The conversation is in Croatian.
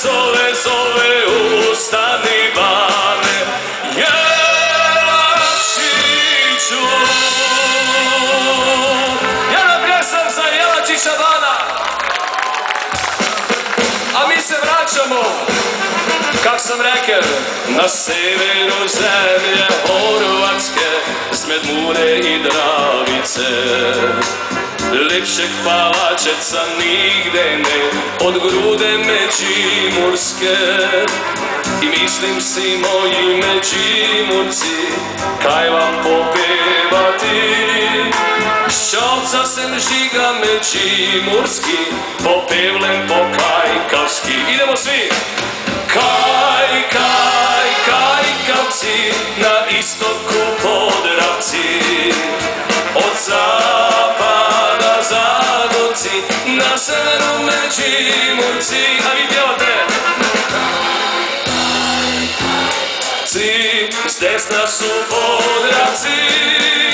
zove, zove, ustani bane, Jelačiću. Jedna pjesam za Jelačića Bana. A mi se vraćamo, kak sam rekel, na severu zemlje Horvatske, smed Mure i Dravice. Lepšeg palačeca nigde ne, od Grude Međimurske. I mislim si, moji Međimurci, kaj vam popevati. Ščovca sem žiga Međimurski, popevlem po kajkavski. Idemo svi! Kaj, kaj, kajkavci, na istoku Podravci. Od zapada Zagorci, na severu Međimurci. A vi pjevate! S desna su Podravci.